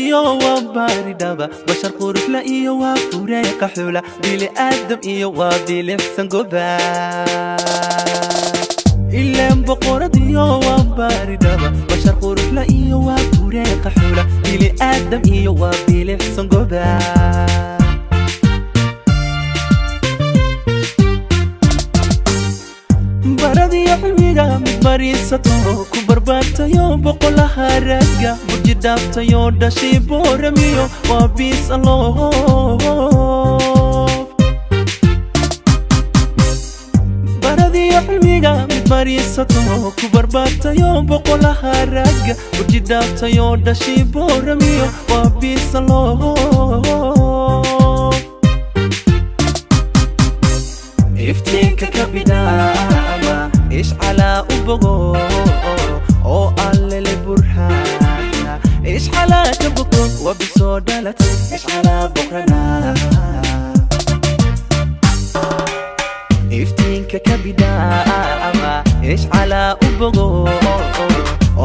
iyo waa baaridaba bashar qurux la iyo waa fureeqa xula bili aadam iyo waa bilixsan goba ileen boqorad iyo waa baaridaba bashar qurux la iyo waa fureeqa xula bili aadam iyo waa bilixsan goba baradii xilmiga mid bariisato ku barbaartayo boqolaha ragga burji dhaaftayo dhashii booramiyo waa biis alloof baradii xilmiga mid bariisato ku barbaartayo boqolaha ragga burji dhaaftayo dhashii booramiyo waa biis alloof iftiinka ka bidaama ish calaa u bogo oo allele burhaana ish calaa ka bogo wabisoo dhalatay ish calaa boqrana iftiinka ka bidaama ish calaa u bogo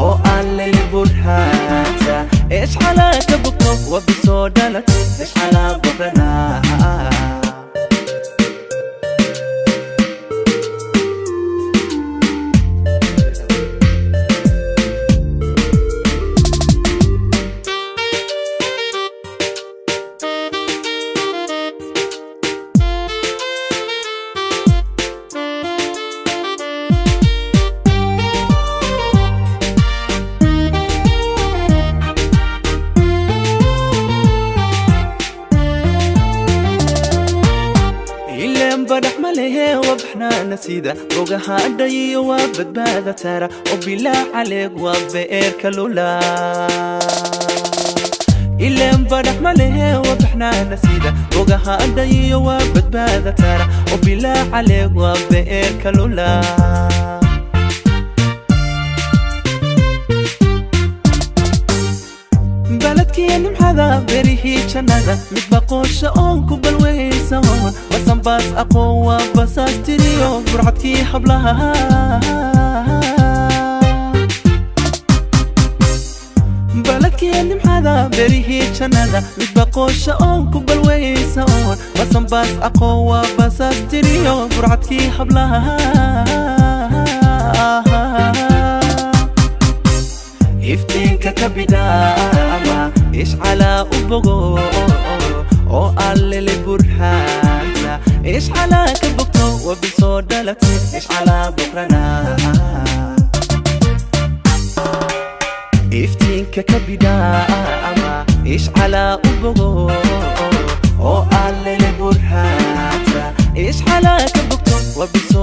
oo allele burhaana ish calaa ka bogo wabisoo dhalatay ish calaa boqrana بدح مليه وبحنا نسيده بوجها داي وبدبادة ترى وبلا عليك وبئر كلولا إلين بدح مليه وبحنا نسيده بوجها داي وبدبادة ترى وبلا عليك وبئر كلولا بلدكي نمحذا بريهي جنادا متبقوش أونكو بالويسون وسنباس أقوى بساس تريو برعدكي حبلها بلدكي نمحذا بريهي جنادا متبقوش أونكو بالويسون وسنباس أقوى بساس تريو برعدكي حبلها iftiinka ka bidaama ish calaa u bogo oo allele burhaana ish calaa ka bogto wabisoo dhalatay ish calaa boqrana iftiinka ka bidaama ish calaa u bogo oo allele burhaana ish calaa ka bogto wabisoo